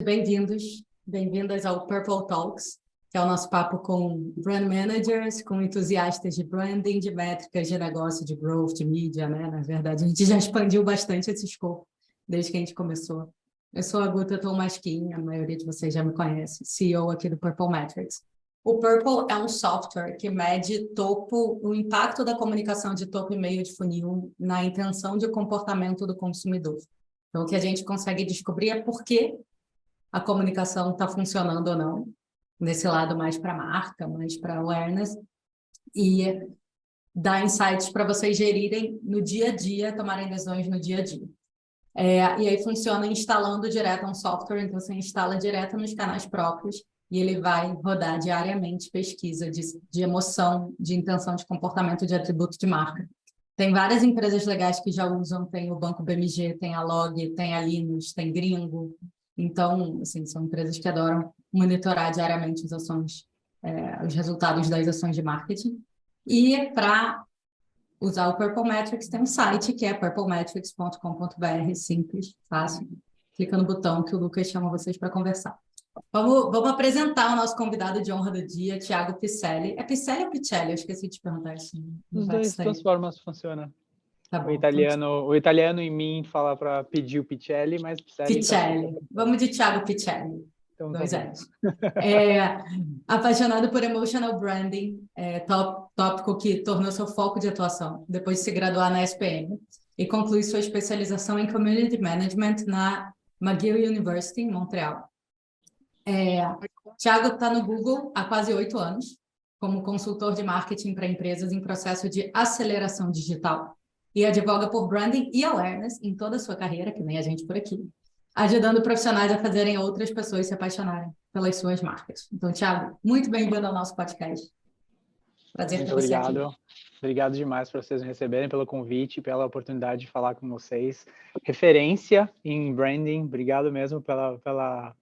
bem-vindos, bem-vindas ao Purple Talks, que é o nosso papo com brand managers, com entusiastas de branding, de métricas, de negócio, de growth, de mídia, né? Na verdade, a gente já expandiu bastante esse escopo desde que a gente começou. Eu sou a Guta Tolmasquim, a maioria de vocês já me conhece, CEO aqui do Purple Metrics. O Purple é um software que mede o impacto da comunicação de topo e meio de funil na intenção de comportamento do consumidor. Então, o que a gente consegue descobrir é por que a comunicação está funcionando ou não, nesse lado mais para marca, mais para awareness, e dar insights para vocês gerirem no dia a dia, tomarem decisões no dia a dia. E aí funciona instalando direto um software, então você instala direto nos canais próprios e ele vai rodar diariamente pesquisa de emoção, de intenção de comportamento, de atributo de marca. Tem várias empresas legais que já usam, tem o Banco BMG, tem a Log, tem a Linus, tem Gringo. Então, assim, são empresas que adoram monitorar diariamente os resultados das ações de marketing. E para usar o Purple Metrics, tem um site que é purplemetrics.com.br, simples, fácil. Clica no botão que o Lucas chama vocês para conversar. Vamos apresentar o nosso convidado de honra do dia, Thiago Picelli. É Picelli ou Picelli? Eu esqueci de te perguntar isso. Os dois transformas funcionam. Tá bom, o italiano em mim fala para pedir o Picelli, mas Picelli. Picelli. Vamos de Thiago Picelli. Então, Dois tá anos. Apaixonado por emotional branding, tópico que tornou seu foco de atuação depois de se graduar na SPM e concluir sua especialização em Community Management na McGill University, em Montreal. Thiago está no Google há quase 8 anos, como consultor de marketing para empresas em processo de aceleração digital e advoga por branding e awareness em toda a sua carreira, que nem a gente por aqui, ajudando profissionais a fazerem outras pessoas se apaixonarem pelas suas marcas. Então, Thiago, muito bem-vindo ao nosso podcast. Prazer ter você aqui. Obrigado demais por vocês me receberem, pelo convite, pela oportunidade de falar com vocês. Referência em branding, obrigado mesmo pela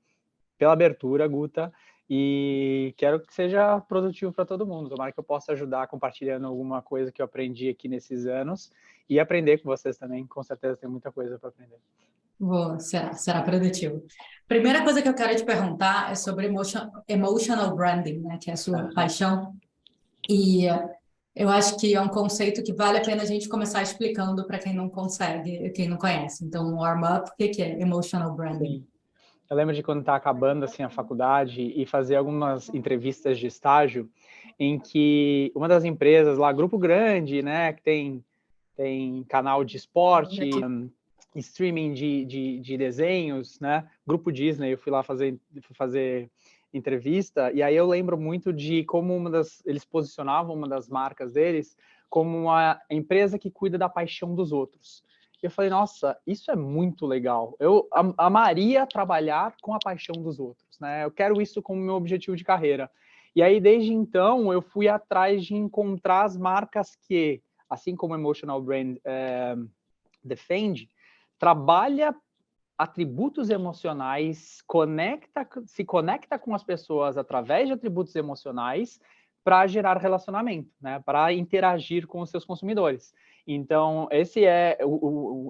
abertura, Guta, e quero que seja produtivo para todo mundo. Tomara que eu possa ajudar compartilhando alguma coisa que eu aprendi aqui nesses anos e aprender com vocês também. Com certeza tem muita coisa para aprender. Será produtivo. Primeira coisa que eu quero te perguntar é sobre emotional branding, né, que é a sua paixão. E eu acho que é um conceito que vale a pena a gente começar explicando para quem não consegue, quem não conhece. Então, warm-up, o que é emotional branding? Sim. Eu lembro de quando estava acabando assim, a faculdade e fazer algumas entrevistas de estágio em que uma das empresas lá, grupo grande, né, que tem canal de esporte, streaming de desenhos, né, grupo Disney, eu fui lá fazer entrevista, e aí eu lembro muito de como eles posicionavam uma das marcas deles como uma empresa que cuida da paixão dos outros. E eu falei, nossa, isso é muito legal. Eu amaria trabalhar com a paixão dos outros, né? Eu quero isso como meu objetivo de carreira. E aí, desde então, eu fui atrás de encontrar as marcas que, assim como o Emotional Brand defende, trabalha atributos emocionais, se conecta com as pessoas através de atributos emocionais para gerar relacionamento, né? Para interagir com os seus consumidores. Então, esse é,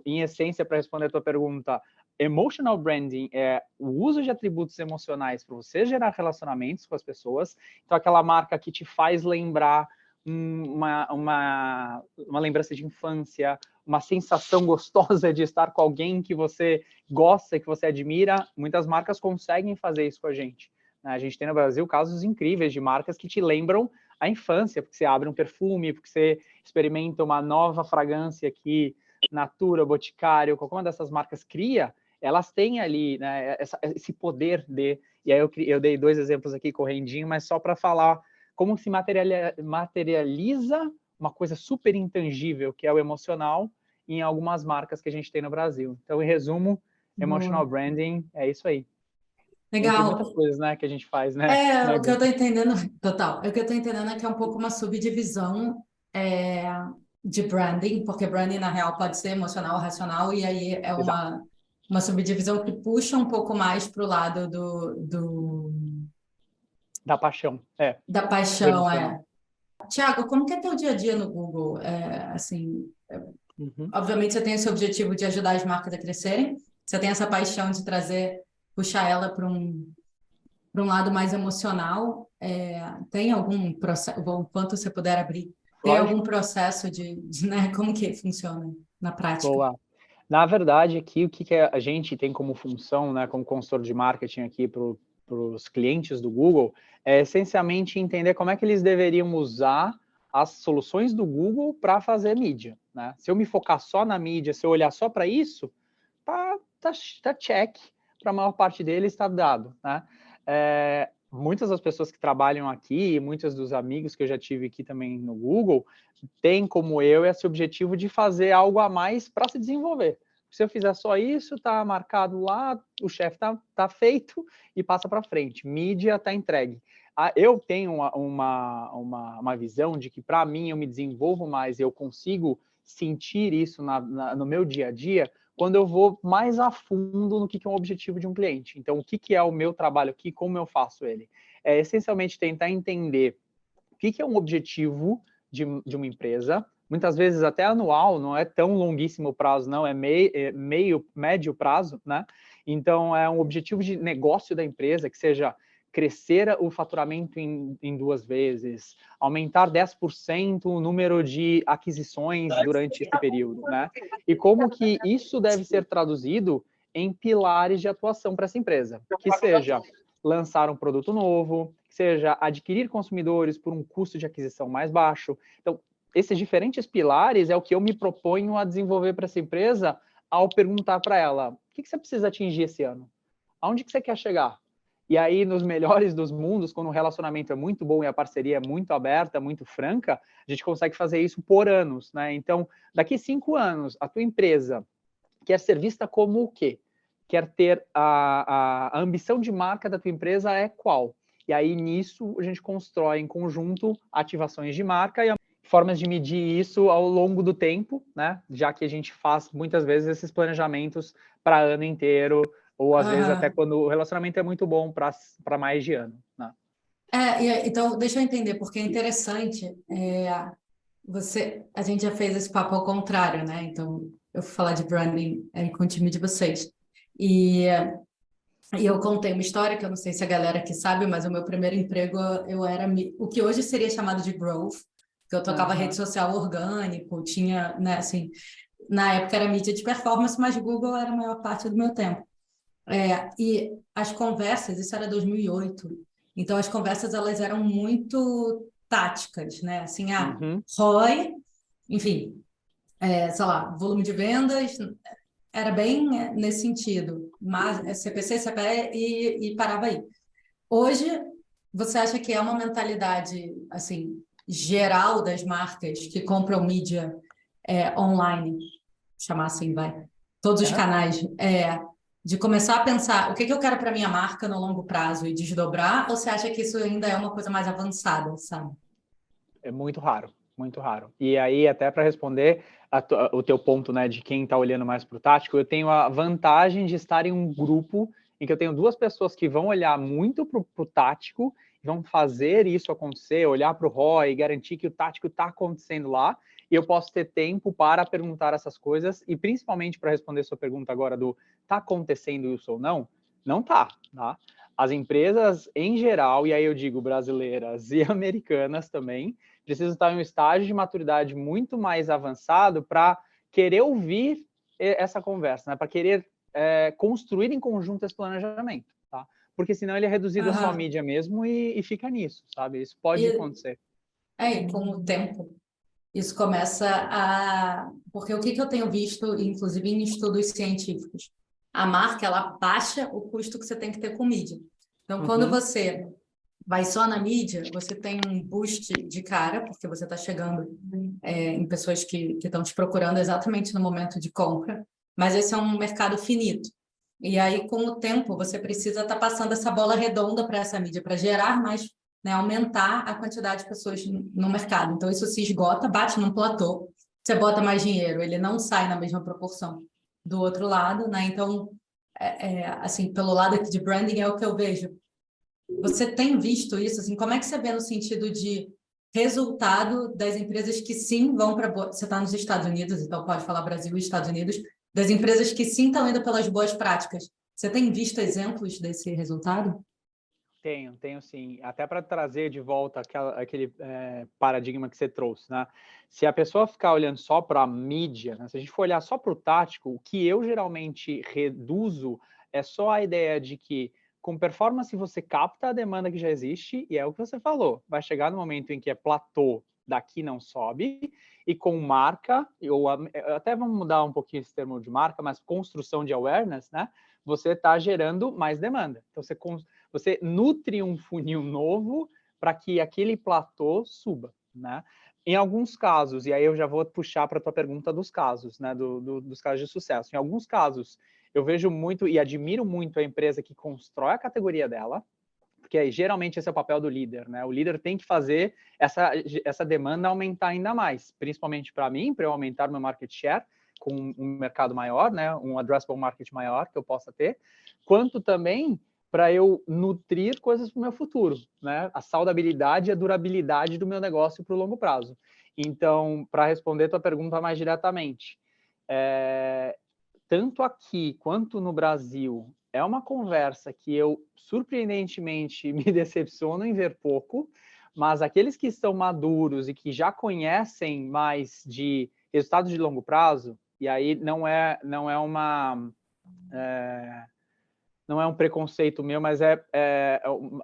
em essência, para responder a tua pergunta, emotional branding é o uso de atributos emocionais para você gerar relacionamentos com as pessoas. Então, aquela marca que te faz lembrar uma lembrança de infância, uma sensação gostosa de estar com alguém que você gosta, que você admira, muitas marcas conseguem fazer isso com a gente. A gente tem no Brasil casos incríveis de marcas que te lembram a infância, porque você abre um perfume, porque você experimenta uma nova fragrância que Natura, Boticário, qualquer uma dessas marcas cria, elas têm ali, né, esse poder de... E aí eu dei 2 exemplos aqui correndinho, mas só para falar como se materializa uma coisa super intangível, que é o emocional, em algumas marcas que a gente tem no Brasil. Então, em resumo, emotional branding é isso aí. Legal. Tem muitas coisas, né, que a gente faz, né? O que eu estou entendendo, total, o que eu estou entendendo é que é um pouco uma subdivisão de branding, porque branding, na real, pode ser emocional, racional, e aí é uma subdivisão que puxa um pouco mais para o lado da paixão, Da paixão, Thiago, como que é teu dia a dia no Google? Obviamente você tem esse objetivo de ajudar as marcas a crescerem, você tem essa paixão de trazer puxar ela para um lado mais emocional, tem algum processo, o quanto você puder abrir, tem algum Lógico. processo né, como que funciona na prática? Boa. Na verdade, aqui, o que que a gente tem como função, né, como consultor de marketing aqui para os clientes do Google, é essencialmente entender como é que eles deveriam usar as soluções do Google para fazer mídia, né? Se eu me focar só na mídia, se eu olhar só para isso, tá check, para a maior parte deles está dado, né? Muitas das pessoas que trabalham aqui, muitos dos amigos que eu já tive aqui também no Google, têm como eu esse objetivo de fazer algo a mais para se desenvolver. Se eu fizer só isso, tá marcado lá, o chefe tá feito e passa para frente. Mídia tá entregue. Eu tenho uma visão de que, para mim, eu me desenvolvo mais, eu consigo sentir isso no meu dia a dia, quando eu vou mais a fundo no que é um objetivo de um cliente. Então, o que é o meu trabalho aqui, como eu faço ele? É essencialmente tentar entender o que é um objetivo de uma empresa, muitas vezes até anual, não é tão longuíssimo prazo, não, é médio prazo, né? Então, é um objetivo de negócio da empresa, que seja crescer o faturamento em 2 vezes, aumentar 10% o número de aquisições durante esse período, né? E como que isso deve ser traduzido em pilares de atuação para essa empresa, que seja lançar um produto novo, seja adquirir consumidores por um custo de aquisição mais baixo. Então, esses diferentes pilares é o que eu me proponho a desenvolver para essa empresa ao perguntar para ela, o que você precisa atingir esse ano? Aonde que você quer chegar? E aí, nos melhores dos mundos, quando o relacionamento é muito bom e a parceria é muito aberta, muito franca, a gente consegue fazer isso por anos, né? Então, daqui 5 anos, a tua empresa quer ser vista como o quê? Quer ter a ambição de marca da tua empresa é qual? E aí, nisso, a gente constrói em conjunto ativações de marca e formas de medir isso ao longo do tempo, né? Já que a gente faz, muitas vezes, esses planejamentos para ano inteiro, ou às vezes até quando o relacionamento é muito bom para mais de ano, né? Então, deixa eu entender, porque é interessante, a gente já fez esse papo ao contrário, né? Então, eu fui falar de branding com o time de vocês. E eu contei uma história que eu não sei se a galera aqui sabe, mas o meu primeiro emprego eu era o que hoje seria chamado de growth, que eu tocava rede social orgânico, tinha, né, assim, na época era mídia de performance, mas Google era a maior parte do meu tempo. E as conversas, isso era 2008, então as conversas elas eram muito táticas, né? Assim, ROI, enfim, sei lá, volume de vendas, era bem nesse sentido, mas CPC, CPE e parava aí. Hoje, você acha que é uma mentalidade assim geral das marcas que compram mídia online, chamar assim, vai, todos os canais, de começar a pensar o que eu quero para minha marca no longo prazo e desdobrar, ou você acha que isso ainda é uma coisa mais avançada, sabe? É muito raro, muito raro. E aí, até para responder o teu ponto, né, de quem está olhando mais para o tático, eu tenho a vantagem de estar em um grupo em que eu tenho 2 pessoas que vão olhar muito para o tático, vão fazer isso acontecer, olhar para o ROI, garantir que o tático está acontecendo lá, e eu posso ter tempo para perguntar essas coisas, e principalmente para responder sua pergunta agora do está acontecendo isso ou não, não tá? As empresas em geral, e aí eu digo brasileiras e americanas também, precisam estar em um estágio de maturidade muito mais avançado para querer ouvir essa conversa, né? Para querer construir em conjunto esse planejamento, tá? Porque senão ele é reduzido a só mídia mesmo e fica nisso, sabe? Isso pode acontecer. E com o tempo, isso começa a... Porque o que eu tenho visto, inclusive em estudos científicos, a marca, ela baixa o custo que você tem que ter com mídia. Então, quando você vai só na mídia, você tem um boost de cara, porque você está chegando em pessoas que estão te procurando exatamente no momento de compra, mas esse é um mercado finito. E aí, com o tempo, você precisa estar passando essa bola redonda para essa mídia, para gerar mais, né, aumentar a quantidade de pessoas no mercado. Então, isso se esgota, bate num platô, você bota mais dinheiro, ele não sai na mesma proporção do outro lado, né? Então, assim, pelo lado aqui de branding é o que eu vejo. Você tem visto isso? Assim, como é que você vê no sentido de resultado das empresas que sim vão para... Você está nos Estados Unidos, então pode falar Brasil e Estados Unidos, das empresas que sim estão indo pelas boas práticas. Você tem visto exemplos desse resultado? Tenho sim. Até para trazer de volta aquele paradigma que você trouxe, né? Se a pessoa ficar olhando só para a mídia, né? Se a gente for olhar só para o tático, o que eu geralmente reduzo é só a ideia de que com performance você capta a demanda que já existe, e é o que você falou. Vai chegar no momento em que é platô, daqui não sobe, e com marca, ou até vamos mudar um pouquinho esse termo de marca, mas construção de awareness, né? Você está gerando mais demanda. Então, você nutre um funil novo para que aquele platô suba, né? Em alguns casos, e aí eu já vou puxar para a tua pergunta dos casos, né? Dos casos de sucesso. Em alguns casos, eu vejo muito e admiro muito a empresa que constrói a categoria dela, porque aí, geralmente esse é o papel do líder, né? O líder tem que fazer essa demanda aumentar ainda mais, principalmente para mim, para eu aumentar meu market share, com um mercado maior, né? Um addressable market maior que eu possa ter, quanto também para eu nutrir coisas para o meu futuro, né? A saudabilidade e a durabilidade do meu negócio para o longo prazo. Então, para responder a tua pergunta mais diretamente, tanto aqui quanto no Brasil, é uma conversa que eu, surpreendentemente, me decepciono em ver pouco, mas aqueles que estão maduros e que já conhecem mais de resultados de longo prazo, e aí não é um preconceito meu, mas é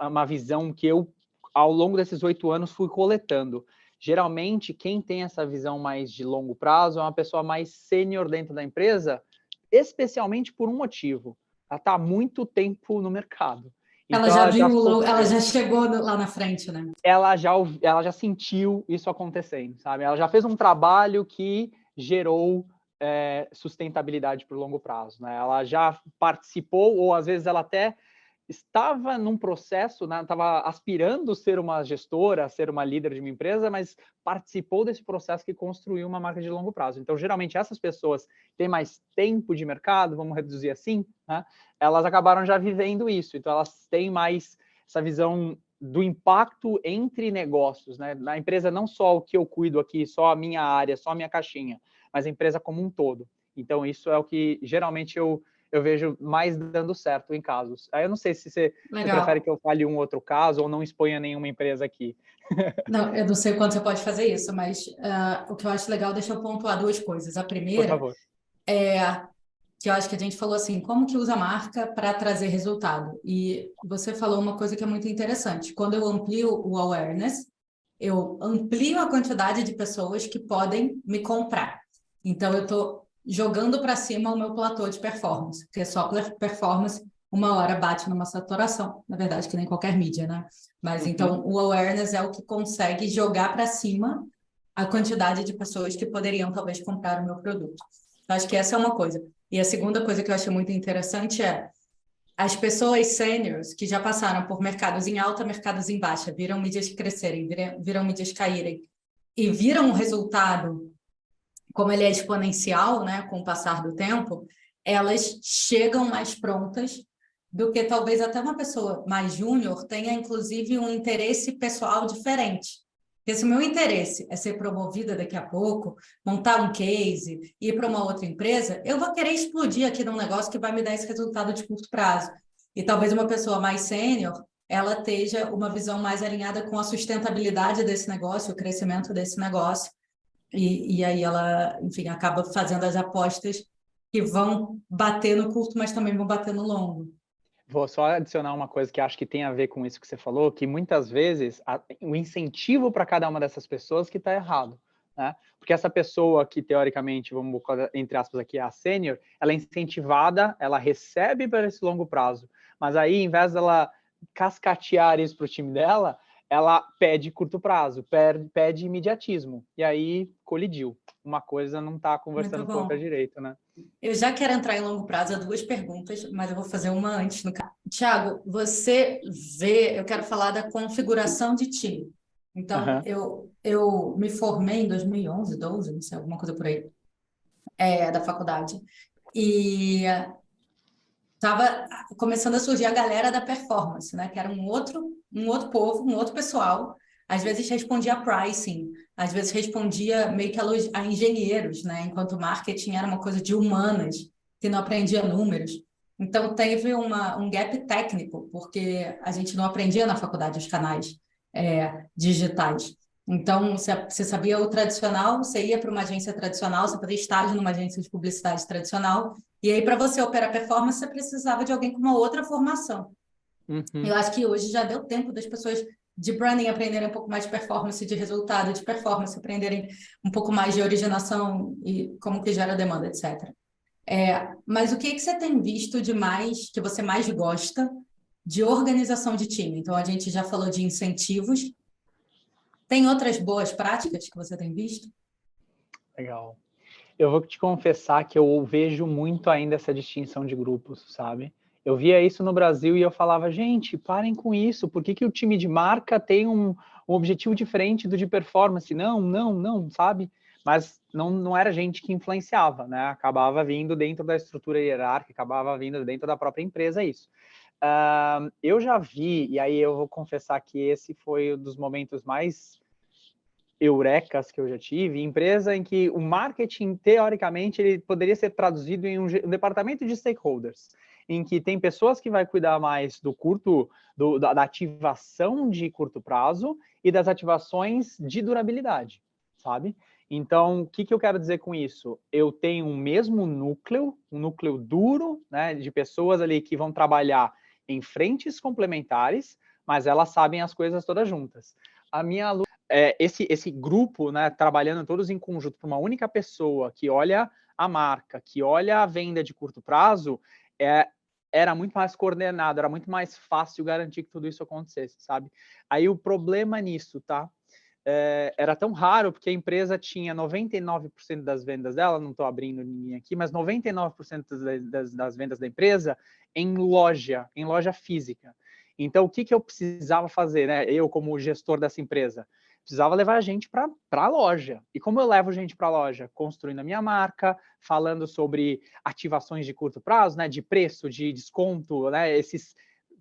uma visão que eu, ao longo desses 8 anos, fui coletando. Geralmente, quem tem essa visão mais de longo prazo é uma pessoa mais sênior dentro da empresa, especialmente por um motivo. Ela está há muito tempo no mercado. Ela Então, já ela já viu, ela sofreu. já chegou lá na frente, né? Ela já sentiu isso acontecendo, sabe? Ela já fez um trabalho que gerou sustentabilidade para o longo prazo, né? Ela já participou, ou às vezes ela até estava num processo, né? Estava aspirando ser uma gestora, ser uma líder de uma empresa, mas participou desse processo que construiu uma marca de longo prazo. Então, geralmente, essas pessoas têm mais tempo de mercado, vamos reduzir assim, né? Elas acabaram já vivendo isso. Então, elas têm mais essa visão do impacto entre negócios, né? Na empresa, não só o que eu cuido aqui, só a minha área, só a minha caixinha, mas a empresa como um todo. Então, isso é o que geralmente eu vejo mais dando certo em casos. Aí eu não sei se você prefere Legal. que eu fale um outro caso ou não exponha nenhuma empresa aqui. Não, eu não sei quando você pode fazer isso, mas o que eu acho legal, deixa eu pontuar duas coisas. A Por primeira favor. é que eu acho que a gente falou assim, como que usa a marca para trazer resultado? E você falou uma coisa que é muito interessante. Quando eu amplio o awareness, eu amplio a quantidade de pessoas que podem me comprar. Então, eu estou jogando para cima o meu platô de performance, porque só performance uma hora bate numa saturação, na verdade, que nem qualquer mídia, né? Mas Uhum. então o awareness é o que consegue jogar para cima a quantidade de pessoas que poderiam talvez comprar o meu produto. Acho que essa é uma coisa. E a segunda coisa que eu achei muito interessante é as pessoas seniors que já passaram por mercados em alta, mercados em baixa, viram mídias crescerem, viram mídias caírem e viram o resultado, como ele é exponencial, né, com o passar do tempo, elas chegam mais prontas do que talvez até uma pessoa mais júnior tenha, inclusive, um interesse pessoal diferente. Porque se o meu interesse é ser promovida daqui a pouco, montar um case, ir para uma outra empresa, eu vou querer explodir aqui num negócio que vai me dar esse resultado de curto prazo. E talvez uma pessoa mais sênior, ela esteja uma visão mais alinhada com a sustentabilidade desse negócio, o crescimento desse negócio, e aí ela, enfim, acaba fazendo as apostas que vão bater no curto, mas também vão bater no longo. Vou só adicionar uma coisa que acho que tem a ver com isso que você falou, que muitas vezes o incentivo para cada uma dessas pessoas que está errado, né? Porque essa pessoa que, teoricamente, vamos entre aspas aqui, é a sênior, ela é incentivada, ela recebe para esse longo prazo, mas aí, em vez dela cascatear isso para o time dela, ela pede curto prazo, pede imediatismo, e aí colidiu. Uma coisa não está Muito conversando com a outra bom. direito, né? Eu já quero entrar em longo prazo, há duas perguntas, mas eu vou fazer uma antes. Tiago, você vê, eu quero falar da configuração de time. Então, Aham. eu me formei em 2011, 12, não sei, alguma coisa por aí, da faculdade. E estava começando a surgir a galera da performance, né? Que era um outro povo, um outro pessoal. Às vezes respondia a pricing, às vezes respondia meio que a engenheiros, né? Enquanto marketing era uma coisa de humanas, que não aprendia números. Então, teve um gap técnico, porque a gente não aprendia na faculdade os canais digitais. Então, você sabia o tradicional, você ia para uma agência tradicional, você fazia estágio numa agência de publicidade tradicional, e aí, para você operar performance, você precisava de alguém com uma outra formação. Eu Uhum. acho que hoje já deu tempo das pessoas de branding aprenderem um pouco mais de performance, de resultado, de performance, aprenderem um pouco mais de originação e como que gera demanda, etc. Mas o que você tem visto de mais, que você mais gosta de organização de time? Então, a gente já falou de incentivos. Tem outras boas práticas que você tem visto? Legal. Eu vou te confessar que eu vejo muito ainda essa distinção de grupos, sabe? Eu via isso no Brasil e eu falava, gente, parem com isso. Por que o time de marca tem um objetivo diferente do de performance? Não, não, não, sabe? Mas não era gente que influenciava, né? Acabava vindo dentro da estrutura hierárquica, acabava vindo dentro da própria empresa isso. Eu já vi, e aí eu vou confessar que esse foi um dos momentos mais eurecas que eu já tive, empresa em que o marketing, teoricamente, ele poderia ser traduzido em um departamento de stakeholders, em que tem pessoas que vai cuidar mais do da ativação de curto prazo e das ativações de durabilidade, sabe? Então, o que eu quero dizer com isso? Eu tenho um mesmo núcleo, um núcleo duro, né, de pessoas ali que vão trabalhar em frentes complementares, mas elas sabem as coisas todas juntas. A minha esse grupo, né, trabalhando todos em conjunto para uma única pessoa que olha a marca, que olha a venda de curto prazo, era muito mais coordenado, era muito mais fácil garantir que tudo isso acontecesse, sabe? Aí o problema nisso, tá? Era tão raro porque a empresa tinha 99% das vendas dela, não estou abrindo ninguém aqui, mas 99% das vendas da empresa em loja física. Então, o que eu precisava fazer, né? Eu, como gestor dessa empresa, precisava levar a gente para a loja. E como eu levo gente para a loja? Construindo a minha marca, falando sobre ativações de curto prazo, né? De preço, de desconto, né? Esses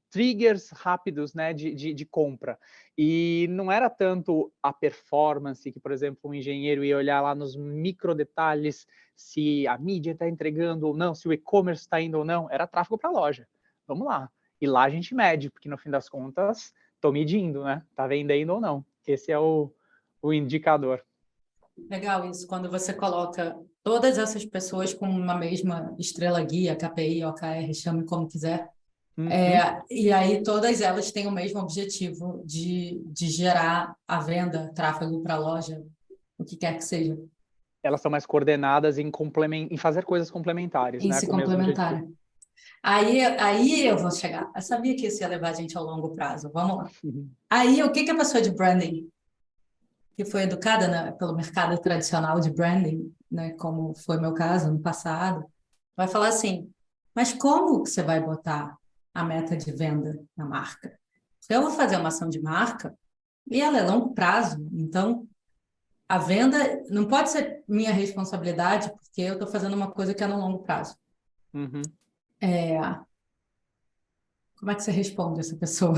triggers rápidos, né, de compra. E não era tanto a performance que, por exemplo, um engenheiro ia olhar lá nos micro detalhes se a mídia está entregando ou não, se o e-commerce está indo ou não, era tráfego para a loja. Vamos lá. E lá a gente mede, porque no fim das contas, estou medindo, né? Está vendendo ou não. Esse é o indicador. Legal isso, quando você coloca todas essas pessoas com uma mesma estrela guia, KPI, OKR, chame como quiser, Uhum. e aí todas elas têm o mesmo objetivo de gerar a venda, tráfego para a loja, o que quer que seja, Elas são mais coordenadas em fazer coisas complementares, em né? se Com o mesmo objetivo. complementar. Aí eu vou chegar. Eu sabia que isso ia levar a gente ao longo prazo. Vamos lá. Uhum. Aí, o que que a pessoa de branding, que foi educada, né, pelo mercado tradicional de branding, né, como foi meu caso no passado, vai falar assim: mas como que você vai botar a meta de venda na marca? Se eu vou fazer uma ação de marca e ela é longo prazo, então a venda não pode ser minha responsabilidade porque eu estou fazendo uma coisa que é no longo prazo. Uhum. É, como é que você responde essa pessoa?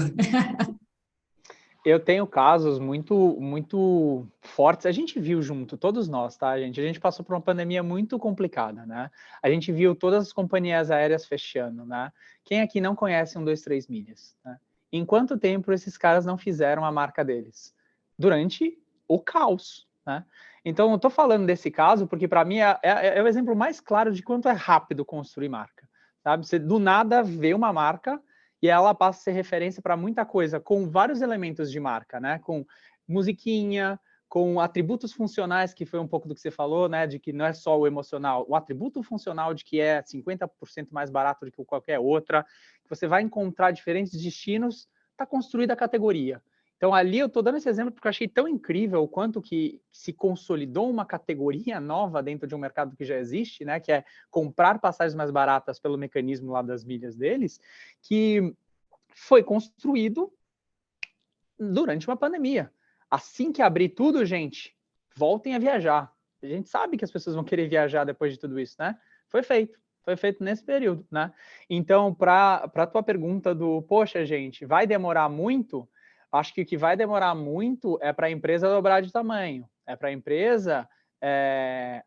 Eu tenho casos muito fortes. A gente viu junto, todos nós, tá, gente? A gente passou por uma pandemia muito complicada, né? A gente viu todas as companhias aéreas fechando, né? Quem aqui não conhece 1, 2, 3 milhas, né? Em quanto tempo esses caras não fizeram a marca deles? Durante o caos, né? Então, eu tô falando desse caso porque, para mim, é o exemplo mais claro de quanto é rápido construir marca, sabe? Você, do nada, vê uma marca e ela passa a ser referência para muita coisa, com vários elementos de marca, né? Com musiquinha, com atributos funcionais, que foi um pouco do que você falou, né? De que não é só o emocional, o atributo funcional de que é 50% mais barato do que qualquer outra, que você vai encontrar diferentes destinos, está construída a categoria. Então, ali eu estou dando esse exemplo porque eu achei tão incrível o quanto que se consolidou uma categoria nova dentro de um mercado que já existe, né? Que é comprar passagens mais baratas pelo mecanismo lá das milhas deles, que foi construído durante uma pandemia. Assim que abrir tudo, gente, voltem a viajar. A gente sabe que as pessoas vão querer viajar depois de tudo isso, né? Foi feito nesse período, né? Então, para a tua pergunta do, poxa, gente, vai demorar muito? Acho que o que vai demorar muito é para a empresa dobrar de tamanho, é para a empresa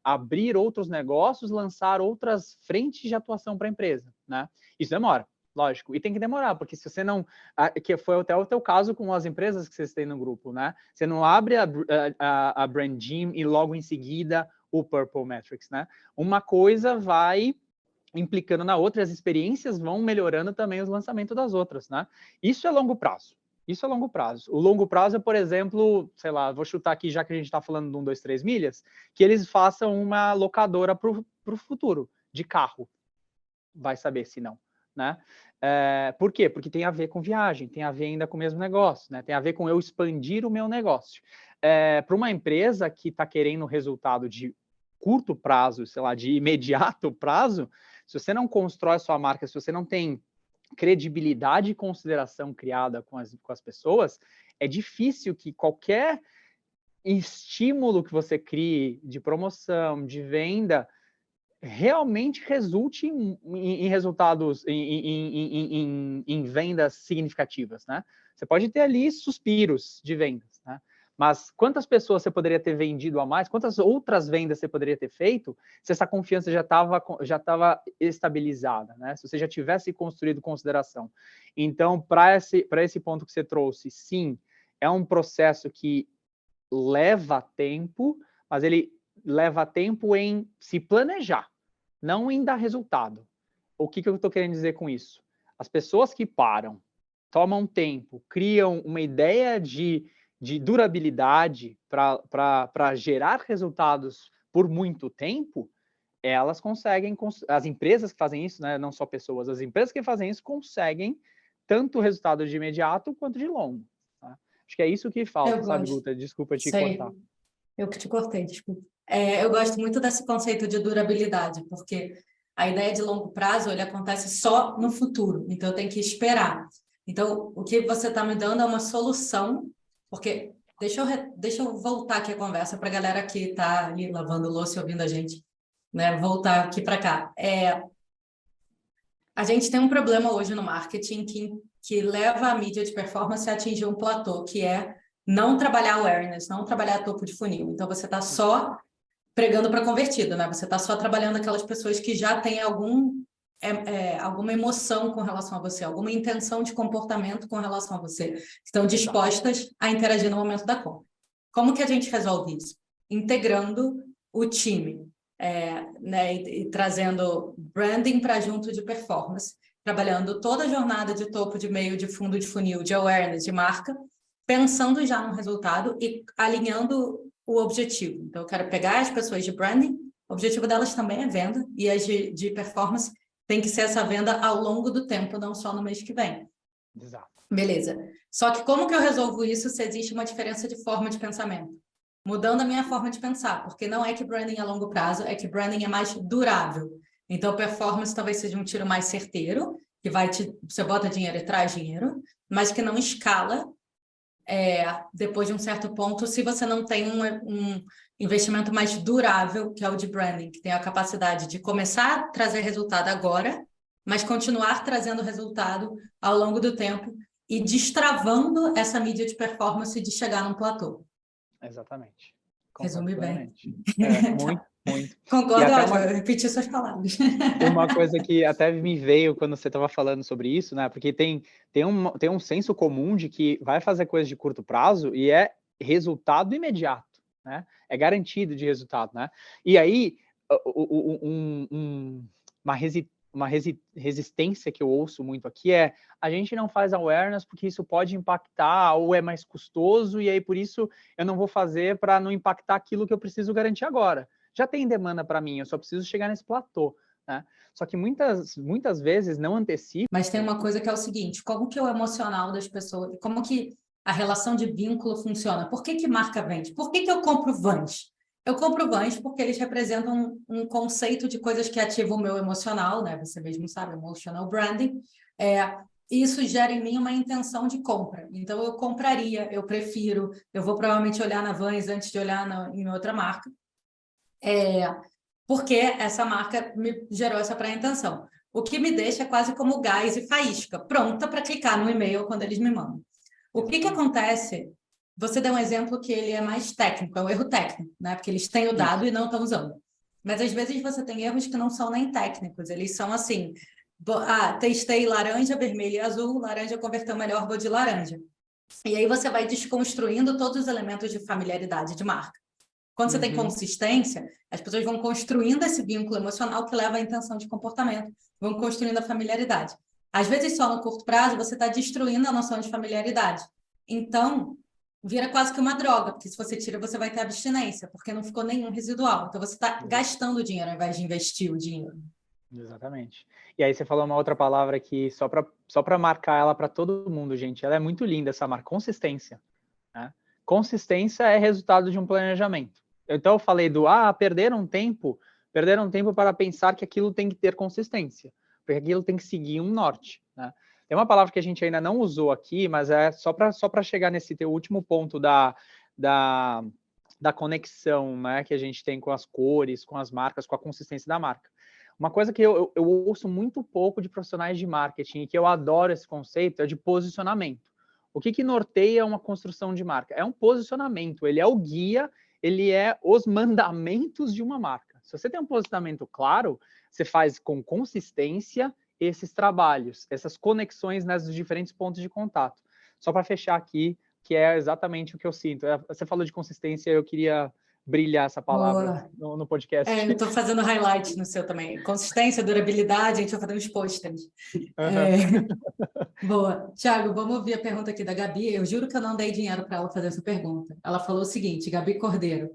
abrir outros negócios, lançar outras frentes de atuação para a empresa. né? Isso demora, lógico. E tem que demorar, porque se você não... Que foi até o teu caso com as empresas que vocês têm no grupo, né? Você não abre a Brand Gym e logo em seguida o Purple Metrics, né? Uma coisa vai implicando na outra, e as experiências vão melhorando também os lançamentos das outras, né? Isso é longo prazo. Isso é longo prazo. O longo prazo é, por exemplo, sei lá, vou chutar aqui, já que a gente está falando de 1, 2, 3 milhas, que eles façam uma locadora para o futuro, de carro. Vai saber se não, né? Por quê? Porque tem a ver com viagem, tem a ver ainda com o mesmo negócio, né? Tem a ver com eu expandir o meu negócio. Para uma empresa que está querendo resultado de curto prazo, sei lá, de imediato prazo, se você não constrói a sua marca, se você não tem credibilidade e consideração criada com as pessoas, é difícil que qualquer estímulo que você crie de promoção, de venda, realmente resulte em resultados, em vendas significativas, né? Você pode ter ali suspiros de vendas, né? Mas quantas pessoas você poderia ter vendido a mais? Quantas outras vendas você poderia ter feito se essa confiança já estava estabilizada, né? Se você já tivesse construído consideração. Então, para esse ponto que você trouxe, sim, é um processo que leva tempo, mas ele leva tempo em se planejar, não em dar resultado. O que eu estou querendo dizer com isso? As pessoas que param, tomam tempo, criam uma ideia de durabilidade para gerar resultados por muito tempo, elas conseguem, as empresas que fazem isso, né, não só pessoas, as empresas que fazem isso conseguem tanto resultado de imediato quanto de longo. Tá? Acho que é isso que falta, Eu sabe, gosto. Guta? Desculpa te Sei. cortar. Eu que te cortei, desculpa. Eu gosto muito desse conceito de durabilidade, porque a ideia de longo prazo, ele acontece só no futuro, então eu tenho que esperar. Então, o que você está me dando é uma solução, porque deixa eu voltar aqui a conversa para a galera que está ali lavando louça e ouvindo a gente, né? Voltar aqui para cá. A gente tem um problema hoje no marketing que leva a mídia de performance a atingir um platô, que é não trabalhar awareness, não trabalhar topo de funil. Então, você está só pregando para convertido, né? Você está só trabalhando aquelas pessoas que já têm alguma emoção com relação a você, alguma intenção de comportamento com relação a você, que estão dispostas a interagir no momento da compra. Como que a gente resolve isso? Integrando o time, né, e trazendo branding para junto de performance, trabalhando toda a jornada de topo, de meio, de fundo de funil, de awareness, de marca, pensando já no resultado e alinhando o objetivo. Então, eu quero pegar as pessoas de branding, o objetivo delas também é venda, e as de performance tem que ser essa venda ao longo do tempo, não só no mês que vem. Exato. Beleza. Só que como que eu resolvo isso se existe uma diferença de forma de pensamento? Mudando a minha forma de pensar, porque não é que branding é longo prazo, é que branding é mais durável. Então, performance talvez seja um tiro mais certeiro, que você bota dinheiro e traz dinheiro, mas que não escala depois de um certo ponto, se você não tem um investimento mais durável, que é o de branding, que tem a capacidade de começar a trazer resultado agora, mas continuar trazendo resultado ao longo do tempo e destravando essa mídia de performance de chegar num platô. Exatamente. Resume bem. Muito, muito. Concordo, ótimo, eu repeti suas palavras. Uma coisa que até me veio quando você estava falando sobre isso, né? Porque tem um senso comum de que vai fazer coisas de curto prazo e é resultado imediato, né? É garantido de resultado, né? E aí, uma resistência que eu ouço muito aqui é a gente não faz awareness porque isso pode impactar ou é mais custoso e aí por isso eu não vou fazer para não impactar aquilo que eu preciso garantir agora. Já tem demanda para mim, eu só preciso chegar nesse platô, né? Só que muitas vezes não antecipa. Mas tem uma coisa que é o seguinte, como que o emocional das pessoas, como que a relação de vínculo funciona? Por que marca vende? Por que eu compro Vans? Eu compro Vans porque eles representam um conceito de coisas que ativam o meu emocional, né? Você mesmo sabe, emotional branding. E isso gera em mim uma intenção de compra. Então, eu compraria, eu prefiro, eu vou provavelmente olhar na Vans antes de olhar em outra marca. Porque essa marca me gerou essa pré-intenção. O que me deixa quase como gás e faísca, pronta para clicar no e-mail quando eles me mandam. O que acontece? Você deu um exemplo que ele é mais técnico, é o erro técnico, né? Porque eles têm o dado e não estão usando. Mas às vezes você tem erros que não são nem técnicos, eles são assim, Testei laranja, vermelho e azul, laranja converteu melhor, vou de laranja. E aí você vai desconstruindo todos os elementos de familiaridade de marca. Quando você tem consistência, as pessoas vão construindo esse vínculo emocional que leva à intenção de comportamento, vão construindo a familiaridade. Às vezes, só no curto prazo, você está destruindo a noção de familiaridade. Então, vira quase que uma droga, porque se você tira, você vai ter abstinência, porque não ficou nenhum residual. Então, você está gastando dinheiro ao invés de investir o dinheiro. Exatamente. E aí você falou uma outra palavra aqui, só para marcar ela para todo mundo, gente. Ela é muito linda, essa marca, consistência. Né? Consistência é resultado de um planejamento. Então eu falei perderam tempo para pensar que aquilo tem que ter consistência, porque aquilo tem que seguir um norte. Né? Tem uma palavra que a gente ainda não usou aqui, mas é só para chegar nesse teu último ponto da conexão, né, que a gente tem com as cores, com as marcas, com a consistência da marca. Uma coisa que eu ouço muito pouco de profissionais de marketing e que eu adoro esse conceito é de posicionamento. O que norteia uma construção de marca? É um posicionamento, ele é o guia, ele é os mandamentos de uma marca. Se você tem um posicionamento claro, você faz com consistência esses trabalhos, essas conexões nos diferentes pontos de contato. Só para fechar aqui, que é exatamente o que eu sinto. Você falou de consistência, eu queria brilhar essa palavra no podcast. Eu estou fazendo highlight no seu também. Consistência, durabilidade, a gente vai fazer uns posters. Boa. Thiago, vamos ouvir a pergunta aqui da Gabi. Eu juro que eu não dei dinheiro para ela fazer essa pergunta. Ela falou o seguinte, Gabi Cordeiro.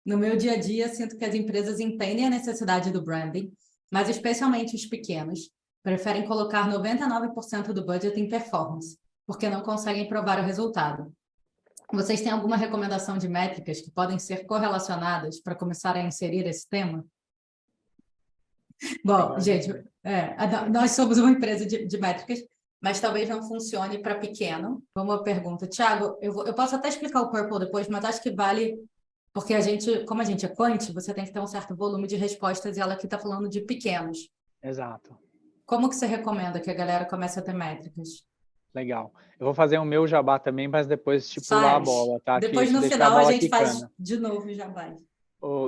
No meu dia a dia, sinto que as empresas entendem a necessidade do branding, mas especialmente os pequenos, preferem colocar 99% do budget em performance, porque não conseguem provar o resultado. Vocês têm alguma recomendação de métricas que podem ser correlacionadas para começar a inserir esse tema? Bom, gente, nós somos uma empresa de métricas, mas talvez não funcione para pequeno. Vamos à pergunta. Tiago, eu posso até explicar o Purple depois, mas acho que vale, porque como a gente é quant, você tem que ter um certo volume de respostas e ela aqui está falando de pequenos. Exato. Como que você recomenda que a galera comece a ter métricas? Legal. Eu vou fazer o meu jabá também, mas depois estipular a bola, tá? Depois, no final, a gente faz de novo o jabá.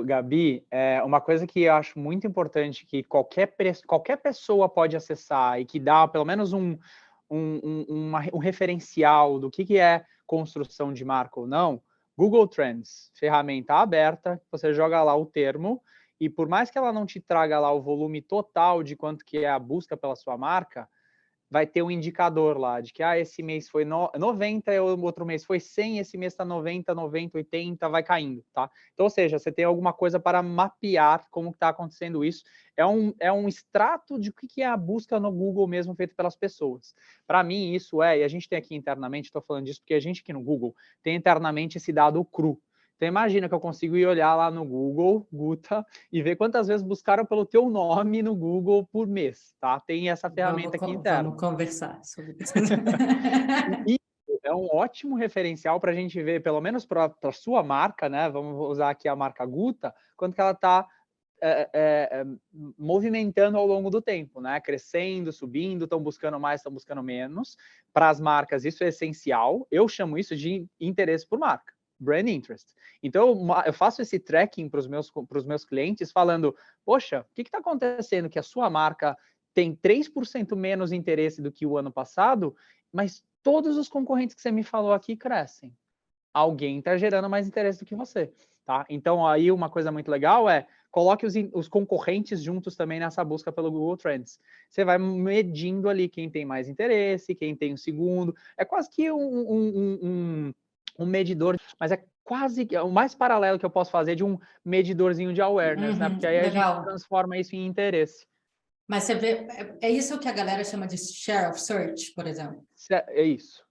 Gabi, uma coisa que eu acho muito importante que qualquer pessoa pode acessar e que dá pelo menos um referencial do que é construção de marca ou não, Google Trends, ferramenta aberta, você joga lá o termo e por mais que ela não te traga lá o volume total de quanto que é a busca pela sua marca, vai ter um indicador lá de que esse mês foi 90, o outro mês foi 100, esse mês está 90, 90, 80, vai caindo, tá? Então, ou seja, você tem alguma coisa para mapear como está acontecendo isso. É um extrato de o que é a busca no Google mesmo feito pelas pessoas. Para mim, isso e a gente tem aqui internamente, estou falando disso porque a gente aqui no Google tem internamente esse dado cru. Então, imagina que eu consigo ir olhar lá no Google, Guta, e ver quantas vezes buscaram pelo teu nome no Google por mês, tá? Tem essa ferramenta aqui interna. Vamos conversar sobre isso. E é um ótimo referencial para a gente ver, pelo menos para a sua marca, né? Vamos usar aqui a marca Guta, quanto que ela está movimentando ao longo do tempo, né? Crescendo, subindo, estão buscando mais, estão buscando menos. Para as marcas, isso é essencial. Eu chamo isso de interesse por marca. Brand interest. Então, eu faço esse tracking para os meus clientes falando, poxa, o que está acontecendo que a sua marca tem 3% menos interesse do que o ano passado, mas todos os concorrentes que você me falou aqui crescem. Alguém está gerando mais interesse do que você, tá? Então, aí uma coisa muito legal coloque os concorrentes juntos também nessa busca pelo Google Trends. Você vai medindo ali quem tem mais interesse, quem tem o segundo. É quase que um medidor, mas é quase o mais paralelo que eu posso fazer de um medidorzinho de awareness, né? Porque aí a gente transforma isso em interesse. Mas você vê, é isso que a galera chama de share of search, por exemplo? É isso.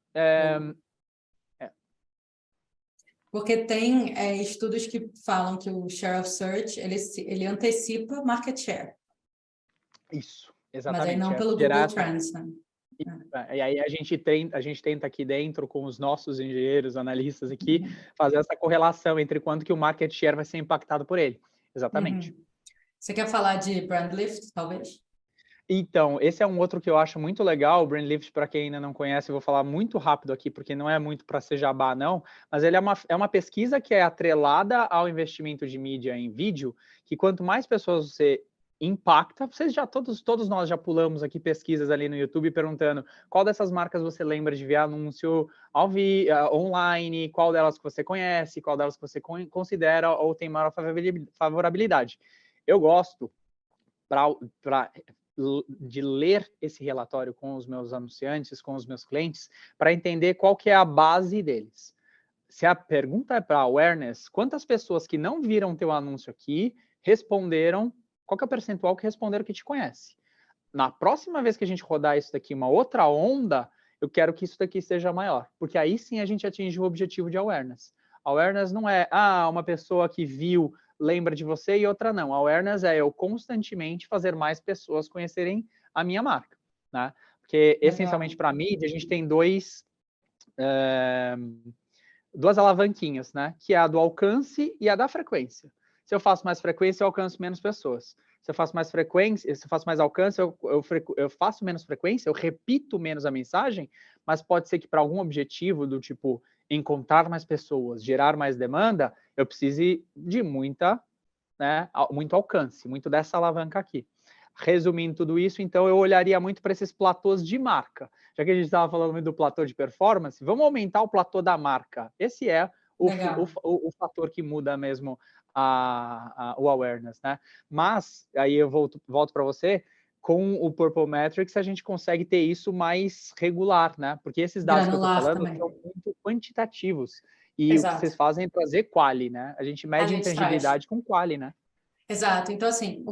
Porque tem estudos que falam que o share of search, ele antecipa market share. Isso, exatamente. Mas aí não pelo Google Trends, né? E aí a gente tenta aqui dentro, com os nossos engenheiros, analistas aqui, fazer essa correlação entre quanto que o market share vai ser impactado por ele. Exatamente. Você quer falar de brand lift, talvez? Então, esse é um outro que eu acho muito legal, o Brand Lift, para quem ainda não conhece, eu vou falar muito rápido aqui, porque não é muito para ser jabá, não, mas ele é uma pesquisa que é atrelada ao investimento de mídia em vídeo, que quanto mais pessoas você impacta. Vocês já, todos nós já pulamos aqui pesquisas ali no YouTube perguntando qual dessas marcas você lembra de ver anúncio online, qual delas que você conhece, qual delas que você considera ou tem maior favorabilidade. Eu gosto de ler esse relatório com os meus anunciantes, com os meus clientes, para entender qual que é a base deles. Se a pergunta é para awareness, quantas pessoas que não viram teu anúncio aqui responderam, qual que é o percentual que responderam que te conhece? Na próxima vez que a gente rodar isso daqui, uma outra onda, eu quero que isso daqui seja maior, porque aí sim a gente atinge o objetivo de awareness. Awareness não é, uma pessoa que viu, lembra de você e outra não. Awareness é eu constantemente fazer mais pessoas conhecerem a minha marca, né? Porque, essencialmente, para a mídia, a gente tem duas alavanquinhas, né? Que é a do alcance e a da frequência. Se eu faço mais frequência, eu alcanço menos pessoas. Se eu faço mais frequência, se eu faço mais alcance, eu faço menos frequência, eu repito menos a mensagem, mas pode ser que para algum objetivo do tipo encontrar mais pessoas, gerar mais demanda, eu precise de muito alcance, muito dessa alavanca aqui. Resumindo tudo isso, então eu olharia muito para esses platôs de marca. Já que a gente estava falando muito do platô de performance, vamos aumentar o platô da marca. Esse é o fator que muda mesmo o awareness, né? Mas, aí eu volto para você, com o Purple Metrics a gente consegue ter isso mais regular, né? Porque esses dados que eu estou falando são muito quantitativos. E o que vocês fazem é trazer quali, né? A gente mede intangibilidade com quali, né? Exato. Então, assim,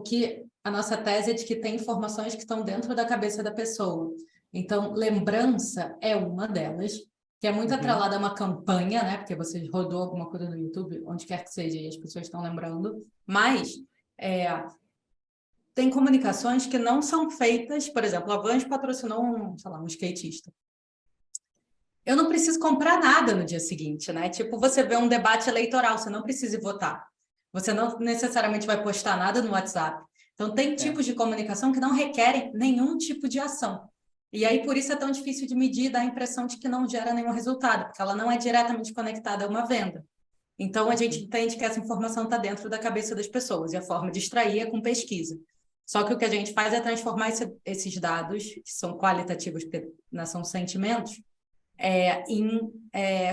a nossa tese é de que tem informações que estão dentro da cabeça da pessoa. Então, lembrança é uma delas, que é muito atrelada a uma campanha, né? Porque você rodou alguma coisa no YouTube, onde quer que seja, e as pessoas estão lembrando. Mas tem comunicações que não são feitas, por exemplo, a Vans patrocinou um skatista. Eu não preciso comprar nada no dia seguinte, né? Tipo, você vê um debate eleitoral, você não precisa votar. Você não necessariamente vai postar nada no WhatsApp. Então, tem tipos de comunicação que não requerem nenhum tipo de ação. E aí, por isso é tão difícil de medir e dá a impressão de que não gera nenhum resultado, porque ela não é diretamente conectada a uma venda. Então, a gente entende que essa informação está dentro da cabeça das pessoas, e a forma de extrair é com pesquisa. Só que o que a gente faz é transformar esses dados, que são qualitativos, porque não são sentimentos, em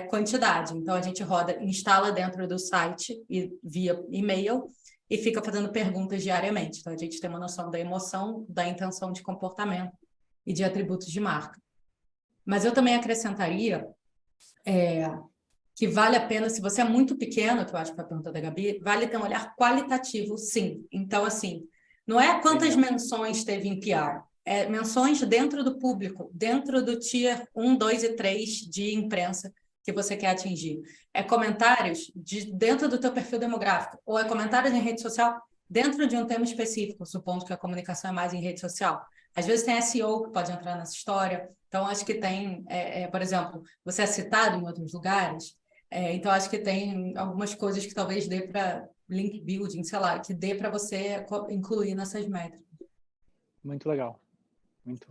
quantidade. Então, a gente instala dentro do site e via e-mail e fica fazendo perguntas diariamente. Então, a gente tem uma noção da emoção, da intenção de comportamento e de atributos de marca. Mas eu também acrescentaria que vale a pena, se você é muito pequeno, que eu acho que foi a pergunta da Gabi, vale ter um olhar qualitativo, sim. Então, assim, não é quantas menções teve em PR, menções dentro do público, dentro do tier 1, 2 e 3 de imprensa que você quer atingir. É comentários dentro do teu perfil demográfico, ou é comentários em rede social dentro de um tema específico, supondo que a comunicação é mais em rede social. Às vezes tem SEO que pode entrar nessa história. Então, acho que tem, por exemplo, você é citado em outros lugares, então acho que tem algumas coisas que talvez dê para link building, sei lá, que dê para você incluir nessas métricas. Muito legal.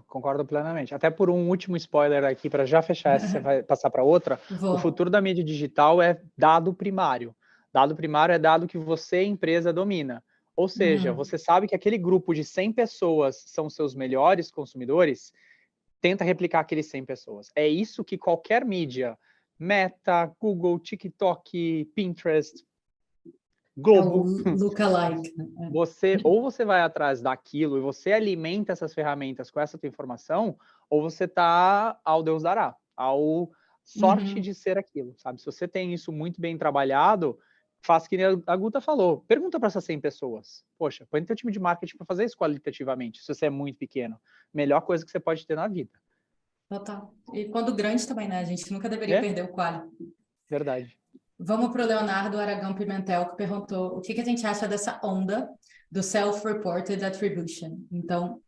Concordo plenamente. Até por um último spoiler aqui, para já fechar essa, você vai passar para outra. O futuro da mídia digital é dado primário. Dado primário é dado que você, empresa, domina. Ou seja, você sabe que aquele grupo de 100 pessoas são seus melhores consumidores, tenta replicar aqueles 100 pessoas. É isso que qualquer mídia, Meta, Google, TikTok, Pinterest, Globo, lookalike. Você vai atrás daquilo e você alimenta essas ferramentas com essa tua informação, ou você está ao Deus dará, ao sorte de ser aquilo, sabe? Se você tem isso muito bem trabalhado, faz que a Guta falou, pergunta para essas 100 pessoas, poxa, põe teu time de marketing para fazer isso qualitativamente, se você é muito pequeno, melhor coisa que você pode ter na vida. Total. E quando grande também, né? A gente nunca deveria perder o quali. Verdade. Vamos para o Leonardo Aragão Pimentel, que perguntou o que a gente acha dessa onda do self-reported attribution. Então,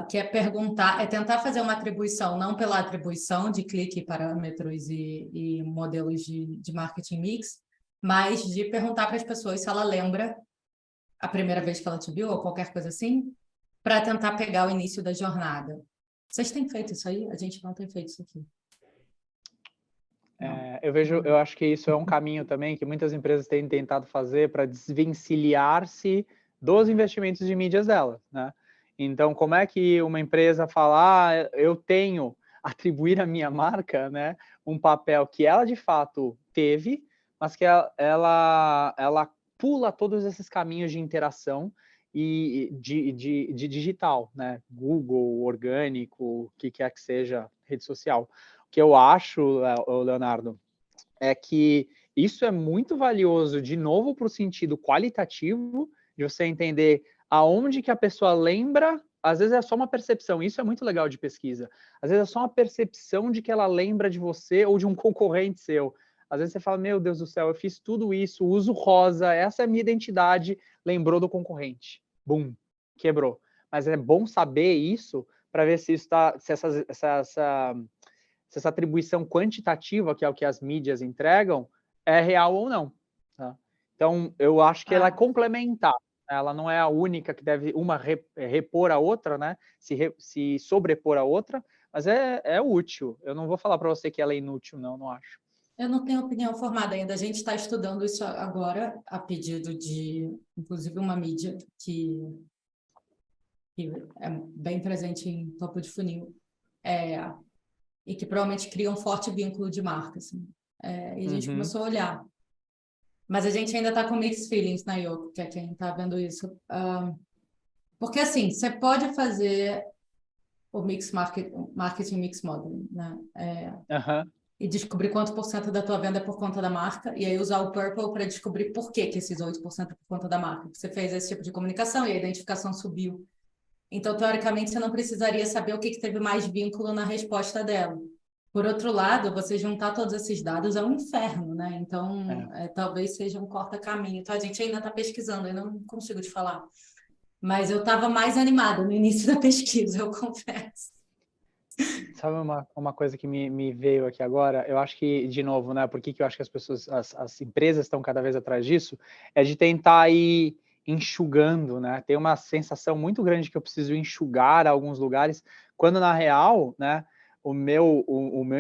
que é tentar fazer uma atribuição, não pela atribuição de clique, parâmetros e modelos de marketing mix, mas de perguntar para as pessoas se ela lembra a primeira vez que ela te viu ou qualquer coisa assim, para tentar pegar o início da jornada. Vocês têm feito isso aí? A gente não tem feito isso aqui. Eu acho que isso é um caminho também que muitas empresas têm tentado fazer para desvencilhar-se dos investimentos de mídias dela, né? Então, como é que uma empresa fala, eu tenho atribuir à minha marca, né, um papel que ela de fato teve, mas que ela pula todos esses caminhos de interação e de digital, né? Google, orgânico, o que quer que seja, rede social. O que eu acho, Leonardo, é que isso é muito valioso, de novo, para o sentido qualitativo, de você entender aonde que a pessoa lembra, às vezes é só uma percepção, isso é muito legal de pesquisa, às vezes é só uma percepção de que ela lembra de você ou de um concorrente seu. Às vezes você fala, meu Deus do céu, eu fiz tudo isso, uso rosa, essa é a minha identidade, lembrou do concorrente. Bum, quebrou. Mas é bom saber isso para ver se, isso tá, se essa atribuição quantitativa, que é o que as mídias entregam, é real ou não. Tá? Então, eu acho que ela é complementar. Ela não é a única que deve uma repor a outra, né? Se sobrepor a outra, mas é útil. Eu não vou falar para você que ela é inútil, não acho. Eu não tenho opinião formada ainda. A gente está estudando isso agora, a pedido de, inclusive, uma mídia que é bem presente em topo de funil, e que provavelmente cria um forte vínculo de marca. Assim. E a gente começou a olhar. Mas a gente ainda está com mixed feelings na Yoko, que é quem está vendo isso. Porque, assim, você pode fazer o marketing mix modeling, né? E descobrir quanto por cento da tua venda é por conta da marca, e aí usar o Purple para descobrir por que esses 8% é por conta da marca. Você fez esse tipo de comunicação e a identificação subiu. Então, teoricamente, você não precisaria saber o que teve mais vínculo na resposta dela. Por outro lado, você juntar todos esses dados é um inferno, né? Então, talvez seja um corta-caminho. Então, a gente ainda está pesquisando, eu não consigo te falar. Mas eu estava mais animada no início da pesquisa, eu confesso. Sabe uma coisa que me veio aqui agora? Eu acho que, de novo, né? Por que eu acho que as empresas estão cada vez atrás disso? É de tentar ir enxugando, né? Tem uma sensação muito grande que eu preciso enxugar alguns lugares, quando na real, né? O meu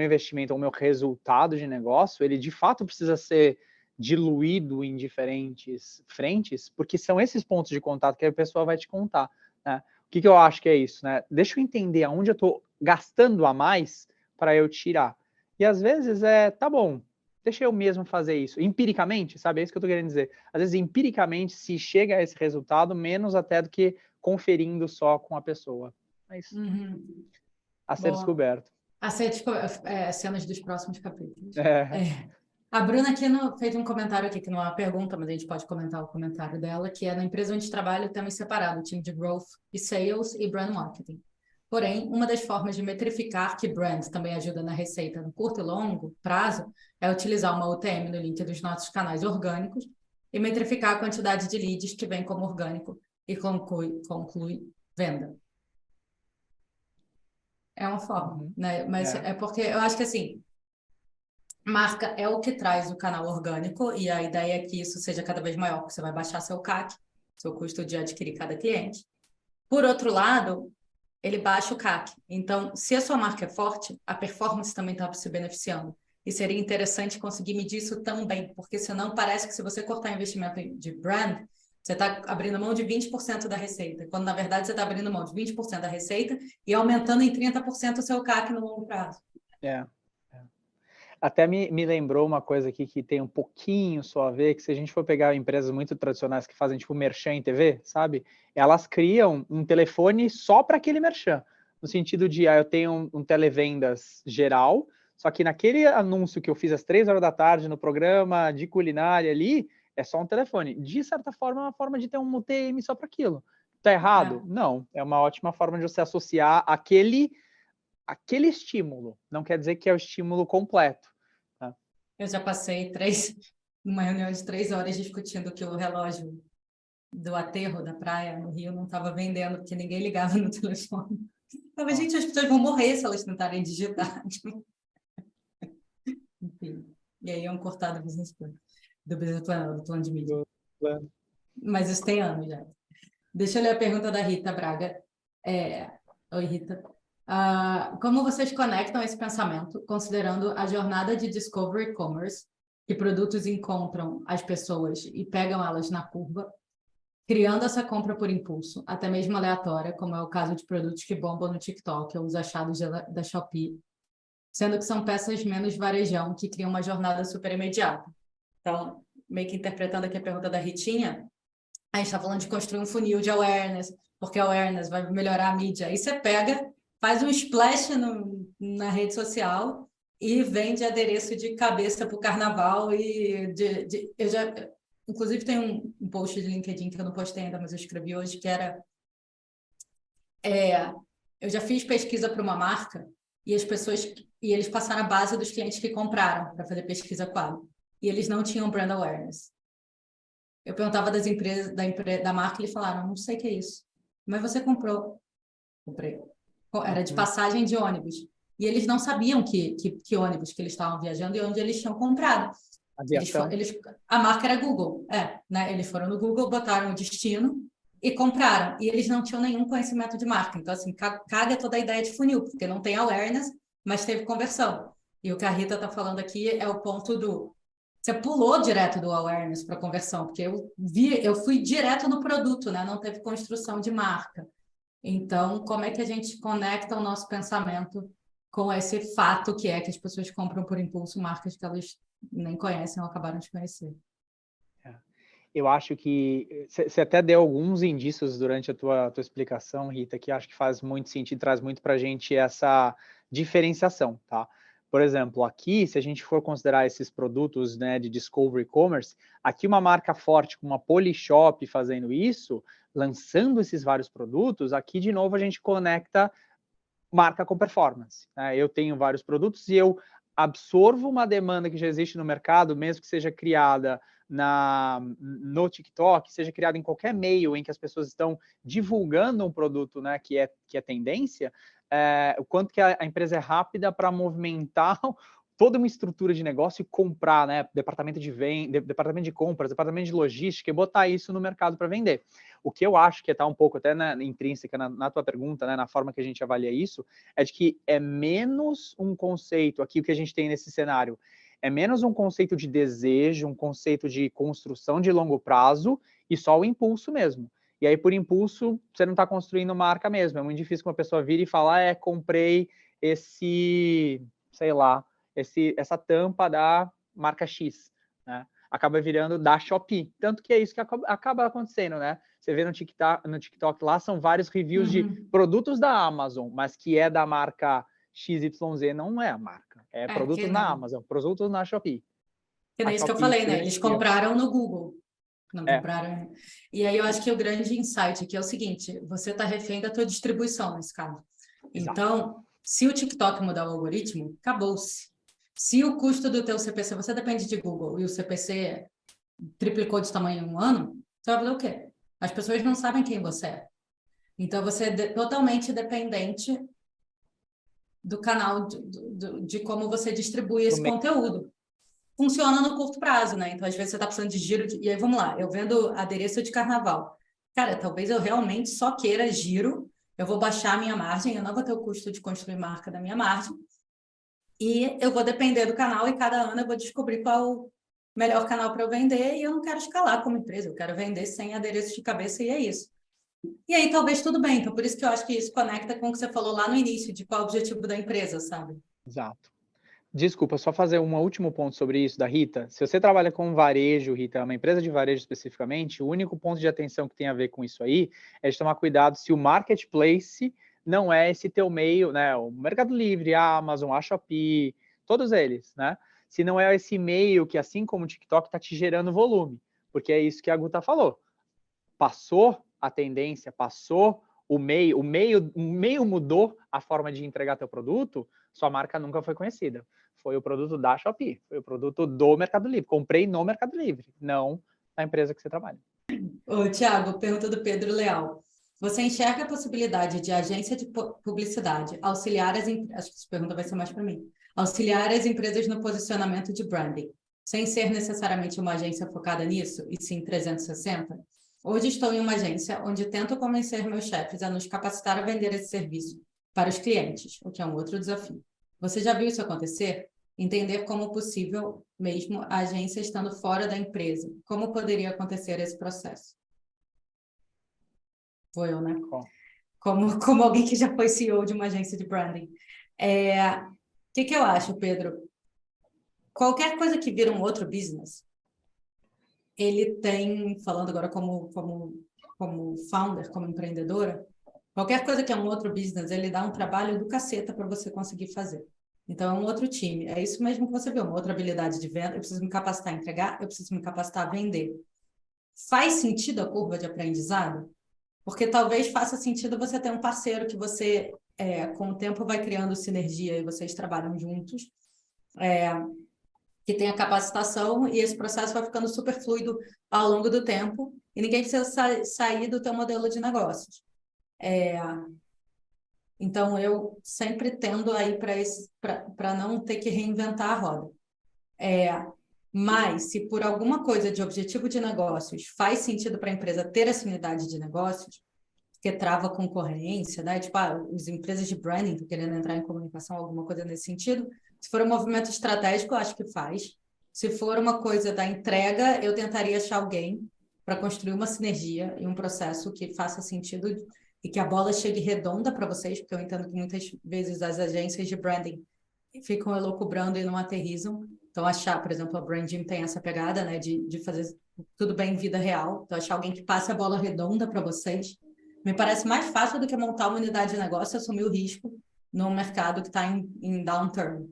investimento, o meu resultado de negócio, ele de fato precisa ser diluído em diferentes frentes, porque são esses pontos de contato que a pessoa vai te contar, né? O que eu acho que é isso, né? Deixa eu entender aonde eu estou gastando a mais para eu tirar. E às vezes tá bom, deixa eu mesmo fazer isso. Empiricamente, sabe? É isso que eu estou querendo dizer. Às vezes, empiricamente, se chega a esse resultado, menos até do que conferindo só com a pessoa. Mas a ser descoberto. A ser cenas dos próximos capítulos. A Bruna aqui fez um comentário aqui, que não é uma pergunta, mas a gente pode comentar o comentário dela, que é: na empresa onde trabalho, temos separado time de growth e sales e brand marketing. Porém, uma das formas de metrificar que brand também ajuda na receita no curto e longo prazo é utilizar uma UTM no link dos nossos canais orgânicos e metrificar a quantidade de leads que vem como orgânico e conclui venda. É uma forma, né? Mas é porque eu acho que, assim, marca é o que traz o canal orgânico e a ideia é que isso seja cada vez maior, porque você vai baixar seu CAC, seu custo de adquirir cada cliente. Por outro lado, ele baixa o CAC. Então, se a sua marca é forte, a performance também está se beneficiando. E seria interessante conseguir medir isso também, porque senão parece que se você cortar investimento de brand, você está abrindo mão de 20% da receita, quando na verdade você está abrindo mão de 20% da receita e aumentando em 30% o seu CAC no longo prazo. Até me lembrou uma coisa aqui que tem um pouquinho só a ver, que se a gente for pegar empresas muito tradicionais que fazem tipo merchan em TV, sabe? Elas criam um telefone só para aquele merchan, no sentido de, eu tenho um televendas geral, só que naquele anúncio que eu fiz às 3 horas da tarde no programa de culinária ali, é só um telefone. De certa forma, é uma forma de ter um UTM só para aquilo. Tá errado? Não. É uma ótima forma de você associar aquele estímulo. Não quer dizer que é o estímulo completo. Tá? Eu já passei uma reunião de 3 horas discutindo que o relógio do aterro da praia no Rio não estava vendendo, porque ninguém ligava no telefone. Gente, as pessoas vão morrer se elas tentarem digitar. Enfim. E aí iam cortar do business plan. Do plano de mídia. Mas isso tem anos já. Deixa eu ler a pergunta da Rita Braga. Oi, Rita. Como vocês conectam esse pensamento, considerando a jornada de Discovery Commerce, que produtos encontram as pessoas e pegam elas na curva, criando essa compra por impulso, até mesmo aleatória, como é o caso de produtos que bombam no TikTok ou os achados da Shopee, sendo que são peças menos varejão que criam uma jornada super imediata. Então, meio que interpretando aqui a pergunta da Ritinha, a gente está falando de construir um funil de awareness, porque awareness vai melhorar a mídia. Aí você pega, faz um splash na rede social e vende adereço de cabeça para o carnaval. Eu já, inclusive, tem um post de LinkedIn que eu não postei ainda, mas eu escrevi hoje, que era eu já fiz pesquisa para uma marca e as pessoas e eles passaram a base dos clientes que compraram para fazer pesquisa qual. E eles não tinham brand awareness. Eu perguntava das empresas, da marca, e eles falaram, não sei o que é isso. Mas você comprou. Comprei. Era de passagem de ônibus. E eles não sabiam que ônibus que eles estavam viajando e onde eles tinham comprado. Aviação. A marca era Google, né? Eles foram no Google, botaram o destino e compraram. E eles não tinham nenhum conhecimento de marca. Então, assim, caga toda a ideia de funil, porque não tem awareness, mas teve conversão. E o que a Rita está falando aqui é o ponto do você pulou direto do awareness para conversão, porque eu fui direto no produto, né? Não teve construção de marca. Então, como é que a gente conecta o nosso pensamento com esse fato que é que as pessoas compram por impulso marcas que elas nem conhecem ou acabaram de conhecer? Eu acho que você até deu alguns indícios durante a tua explicação, Rita, que acho que faz muito sentido, traz muito para a gente essa diferenciação, tá? Por exemplo, aqui, se a gente for considerar esses produtos, né, de Discovery Commerce, aqui uma marca forte como a Polishop fazendo isso, lançando esses vários produtos, aqui de novo a gente conecta marca com performance, né? Eu tenho vários produtos e eu absorvo uma demanda que já existe no mercado, mesmo que seja criada no TikTok, seja criada em qualquer meio em que as pessoas estão divulgando um produto, né, que é tendência, o quanto que a empresa é rápida para movimentar toda uma estrutura de negócio e comprar, né, departamento de venda, departamento de compras, departamento de logística e botar isso no mercado para vender. O que eu acho que está um pouco até intrínseca na tua pergunta, né, na forma que a gente avalia isso, é de que é menos um conceito, aqui o que a gente tem nesse cenário, é menos um conceito de desejo, um conceito de construção de longo prazo e só o impulso mesmo. E aí, por impulso, você não está construindo marca mesmo. É muito difícil que uma pessoa vire e falar, comprei esse, sei lá, essa tampa da marca X, né? Acaba virando da Shopee. Tanto que é isso que acaba acontecendo, né? Você vê no TikTok lá, são vários reviews de produtos da Amazon, mas que é da marca XYZ, não é a marca. É produtos na Amazon, produtos na Shopee. Que nem isso que eu falei, né? Eles compraram no Google. Não compraram. E aí eu acho que o grande insight aqui é o seguinte, você está refém da tua distribuição nesse caso. Exato. Então, se o TikTok mudar o algoritmo, acabou-se. Se o custo do teu CPC, você depende de Google, e o CPC triplicou de tamanho em um ano, você vai fazer o quê? As pessoas não sabem quem você é. Então, você é totalmente dependente do canal, de como você distribui esse conteúdo. Funciona no curto prazo, né? Então, às vezes, você está precisando de giro. E aí, vamos lá, eu vendo adereço de carnaval. Cara, talvez eu realmente só queira giro, eu vou baixar a minha margem, eu não vou ter o custo de construir marca da minha margem, e eu vou depender do canal, e cada ano eu vou descobrir qual o melhor canal para eu vender, e eu não quero escalar como empresa, eu quero vender sem adereço de cabeça, e é isso. E aí, talvez tudo bem. Então, por isso que eu acho que isso conecta com o que você falou lá no início, de qual é o objetivo da empresa, sabe? Exato. Desculpa, só fazer um último ponto sobre isso da Rita. Se você trabalha com varejo, Rita, uma empresa de varejo especificamente, o único ponto de atenção que tem a ver com isso aí é de tomar cuidado se o marketplace não é esse teu meio, né? O Mercado Livre, a Amazon, a Shopee, todos eles, né? Se não é esse meio que, assim como o TikTok, está te gerando volume. Porque é isso que a Guta falou. Passou a tendência, passou o meio mudou a forma de entregar teu produto, sua marca nunca foi conhecida. Foi o produto da Shopee, foi o produto do Mercado Livre. Comprei no Mercado Livre, não na empresa que você trabalha. Ô, Tiago, pergunta do Pedro Leal. Você enxerga a possibilidade de agência de publicidade auxiliar acho que essa pergunta vai ser mais para mim, auxiliar as empresas no posicionamento de branding, sem ser necessariamente uma agência focada nisso, e sim 360? Hoje estou em uma agência onde tento convencer meus chefes a nos capacitar a vender esse serviço para os clientes, o que é um outro desafio. Você já viu isso acontecer? Entender como possível, mesmo a agência estando fora da empresa, como poderia acontecer esse processo? Vou eu, né? Bom, Como alguém que já foi CEO de uma agência de branding. O que eu acho, Pedro? Qualquer coisa que vira um outro business, ele tem, falando agora como founder, como empreendedora, qualquer coisa que é um outro business, ele dá um trabalho do caceta para você conseguir fazer. Então, é um outro time. É isso mesmo que você viu, uma outra habilidade de venda. Eu preciso me capacitar a entregar, eu preciso me capacitar a vender. Faz sentido a curva de aprendizado? Porque talvez faça sentido você ter um parceiro que você, com o tempo, vai criando sinergia e vocês trabalham juntos, que tenha capacitação e esse processo vai ficando super fluido ao longo do tempo e ninguém precisa sair do teu modelo de negócios. Então, eu sempre tendo aí para não ter que reinventar a roda. Mas, se por alguma coisa de objetivo de negócios faz sentido para a empresa ter essa unidade de negócios, porque trava a concorrência, né? Tipo, as empresas de branding estão querendo entrar em comunicação, alguma coisa nesse sentido. Se for um movimento estratégico, eu acho que faz. Se for uma coisa da entrega, eu tentaria achar alguém para construir uma sinergia e um processo que faça sentido e que a bola chegue redonda para vocês, porque eu entendo que muitas vezes as agências de branding ficam elucubrando e não aterrissam. Então, achar, por exemplo, a Branding tem essa pegada, né, de fazer tudo bem em vida real. Então, achar alguém que passe a bola redonda para vocês me parece mais fácil do que montar uma unidade de negócio e assumir o risco num mercado que está em downturn,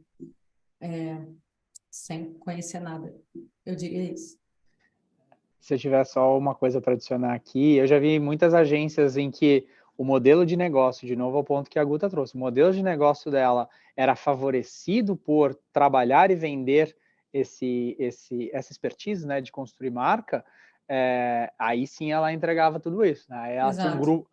sem conhecer nada. Eu diria isso. se eu tiver só uma coisa para adicionar aqui, eu já vi muitas agências em que o modelo de negócio, de novo ao ponto que a Guta trouxe, o modelo de negócio dela era favorecido por trabalhar e vender essa expertise, né, de construir marca, aí sim ela entregava tudo isso. Né? Aí ela tinha um Exato. grupo,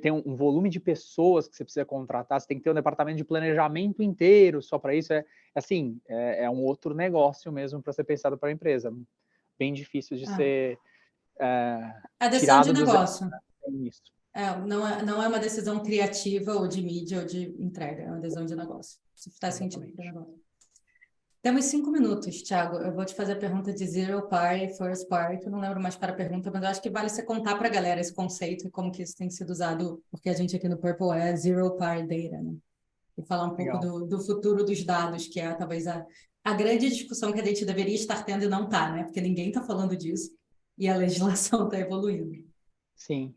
tem um volume de pessoas que você precisa contratar, você tem que ter um departamento de planejamento inteiro só para isso. É um outro negócio mesmo para ser pensado para a empresa. Bem difícil de ser A decisão de tirado do zero. negócio. Isso. Não é uma decisão criativa ou de mídia ou de entrega, é uma decisão de negócio. Se faz sentido para o negócio. Temos 5 minutos, Thiago. Eu vou te fazer a pergunta de Zero Party, First Party, que eu não lembro mais para a pergunta, mas eu acho que vale você contar para a galera esse conceito e como que isso tem sido usado, porque a gente aqui no Purple é Zero Party Data, né? E falar um pouco Legal. do futuro dos dados, que é talvez a grande discussão que a gente deveria estar tendo e não está, né? Porque ninguém está falando disso e a legislação está evoluindo. Sim,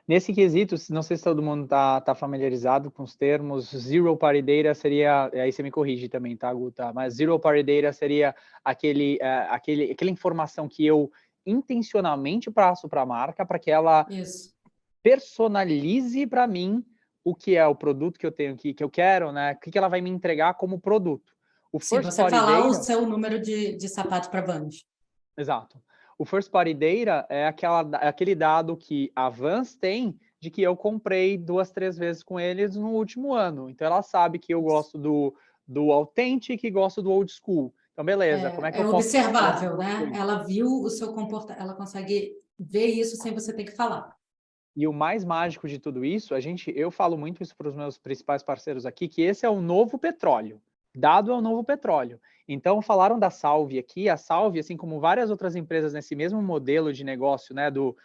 Nesse quesito, não sei se todo mundo tá familiarizado com os termos, Zero Party Data seria, aí você me corrige também, tá, Guta? Mas Zero Party Data seria aquela informação que eu intencionalmente passo para a marca para que ela personalize para mim o que é o produto que eu tenho aqui, que eu quero, né? O que ela vai me entregar como produto. Se você falar o seu número de sapato para Vans. Exato. O First Party Data é aquele dado que a Vans tem de que eu comprei 2, 3 vezes com eles no último ano. Então, ela sabe que eu gosto do Authentic e gosto do Old School. Então, beleza. Como é que eu posso... observável, né? Ela viu o seu comportamento, ela consegue ver isso sem você ter que falar. E o mais mágico de tudo isso, eu falo muito isso para os meus principais parceiros aqui, que esse é o novo petróleo. Dado é o novo petróleo. Então, falaram da Salvi aqui. A Salvi, assim como várias outras empresas nesse mesmo modelo de negócio, né, do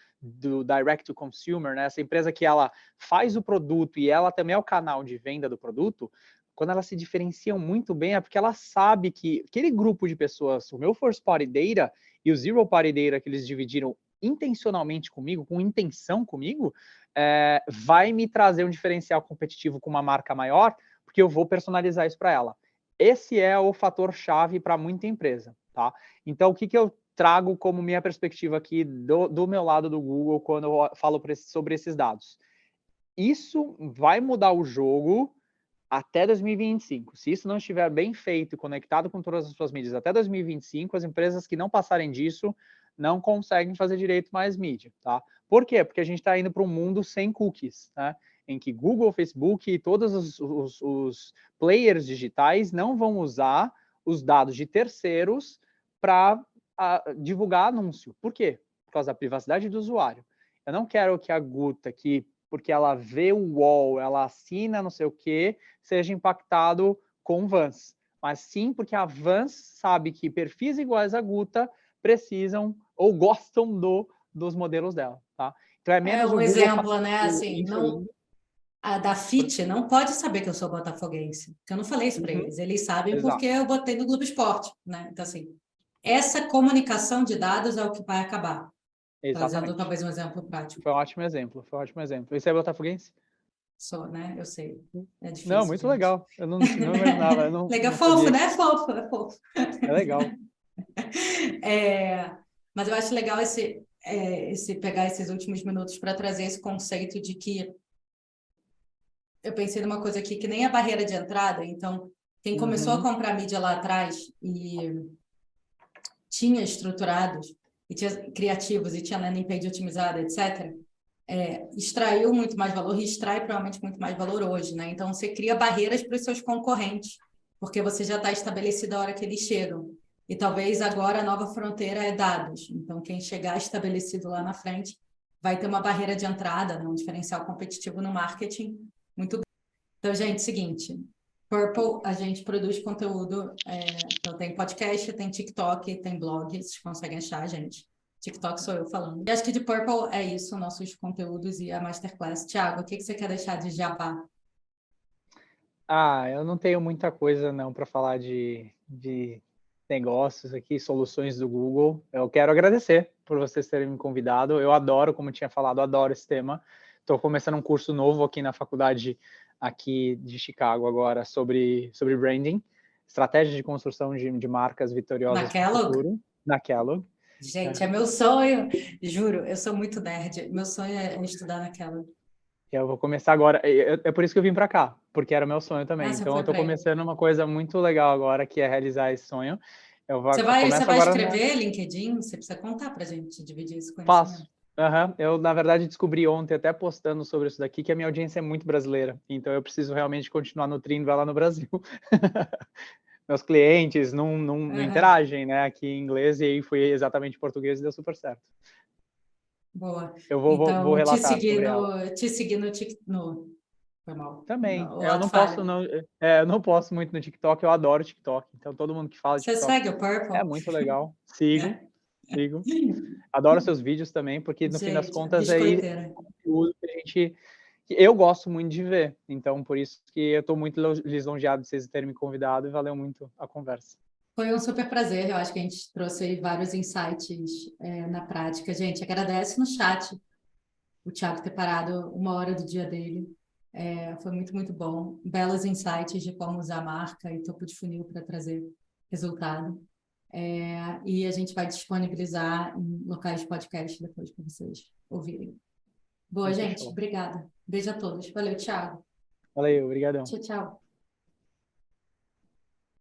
direct to consumer, né, essa empresa que ela faz o produto e ela também é o canal de venda do produto, quando elas se diferenciam muito bem é porque ela sabe que aquele grupo de pessoas, o meu First Party Data e o Zero Party Data que eles dividiram intencionalmente comigo, com intenção comigo, vai me trazer um diferencial competitivo com uma marca maior, porque eu vou personalizar isso para ela. Esse é o fator-chave para muita empresa, tá? Então, o que eu trago como minha perspectiva aqui do meu lado do Google quando eu falo sobre esses dados? Isso vai mudar o jogo até 2025. Se isso não estiver bem feito e conectado com todas as suas mídias até 2025, as empresas que não passarem disso não conseguem fazer direito mais mídia, tá? Por quê? Porque a gente está indo para um mundo sem cookies, né? Em que Google, Facebook e todos os players digitais não vão usar os dados de terceiros para divulgar anúncio. Por quê? Por causa da privacidade do usuário. Eu não quero que a Guta, porque ela vê o UOL, ela assina não sei o quê, seja impactado com Vans. Mas sim porque a Vans sabe que perfis iguais a Guta precisam ou gostam dos modelos dela, tá? para menos um o Google exemplo, né? faz Assim, isso não, ainda. a da FIT não pode saber que eu sou botafoguense, porque eu não falei isso para Uhum, eles. Eles sabem porque exato. eu botei no Globo Esporte, né? Então, assim, essa comunicação de dados é o que vai acabar. Trazendo Exatamente. talvez um exemplo prático. Foi um ótimo exemplo, foi um ótimo exemplo. Esse é botafoguense? Sou, né? Eu sei. É Não, difícil, muito gente. legal. Eu não imaginava, eu Legal, não fofo, sabia. né? Fofo, é fofo. É legal. Mas eu acho legal esse pegar esses últimos minutos para trazer esse conceito de que eu pensei numa coisa aqui que nem a barreira de entrada. Então, quem começou a Uhum, comprar mídia lá atrás e tinha estruturados, e tinha criativos, e tinha landing page otimizada, etc., extraiu muito mais valor e extrai provavelmente muito mais valor hoje, né? Então, você cria barreiras para os seus concorrentes, porque você já está estabelecido a hora que eles chegam. E talvez agora a nova fronteira é dados. Então, quem chegar estabelecido lá na frente vai ter uma barreira de entrada, né? Um diferencial competitivo no marketing muito. Então, gente, seguinte, Purple, a gente produz conteúdo, então tem podcast, tem TikTok, tem blog, vocês conseguem achar, gente. TikTok sou eu falando. E acho que de Purple é isso, nossos conteúdos e a Masterclass. Tiago, o que você quer deixar de jabá? eu não tenho muita coisa não para falar de negócios aqui, soluções do Google. Eu quero agradecer por vocês terem me convidado. Eu adoro, como eu tinha falado, adoro esse tema. Estou começando um curso novo aqui na faculdade aqui de Chicago agora sobre branding, estratégia de construção de marcas Na vitoriosas para o Kellogg? futuro, na Kellogg. Gente, é meu sonho. Juro, eu sou muito nerd. Meu sonho é estudar na Kellogg. Eu vou começar agora. É por isso que eu vim para cá, porque era o meu sonho também. Ah, você Então, eu foi estou para aí. começando uma coisa muito legal agora, que é realizar esse sonho. Eu Você começo vai agora na. escrever LinkedIn? Você precisa contar para a gente, dividir esse Faço. conhecimento. Aham. Eu, na verdade, descobri ontem, até postando sobre isso daqui, que a minha audiência é muito brasileira. Então, eu preciso realmente continuar nutrindo ela no Brasil. Meus clientes não Uhum. interagem, né, aqui em inglês, e aí fui exatamente em português e deu super certo. Boa. Eu vou Então, relatar sobre ela. te seguir no foi mal. Também. O Eu ato não posso, falho. não, eu não posto muito no TikTok, eu adoro TikTok. Então, todo mundo que fala de Você TikTok segue o é Purple? muito legal. Sigo, sigo. Adoro seus vídeos também, porque no fim das Gente, contas é isso biscoiteira. conteúdo que eu gosto muito de ver. Então, por isso que eu estou muito lisonjeado de vocês terem me convidado e valeu muito a conversa. Foi um super prazer. Eu acho que a gente trouxe aí vários insights na prática. Gente, agradece no chat o Thiago ter parado uma hora do dia dele. Foi muito, muito bom. Belos insights de como usar a marca e topo de funil para trazer resultado. E a gente vai disponibilizar em locais de podcast depois para vocês ouvirem. Boa, Então, gente. fechou. Obrigada. Beijo a todos. Valeu, Thiago. Valeu, obrigadão. Tchau, tchau.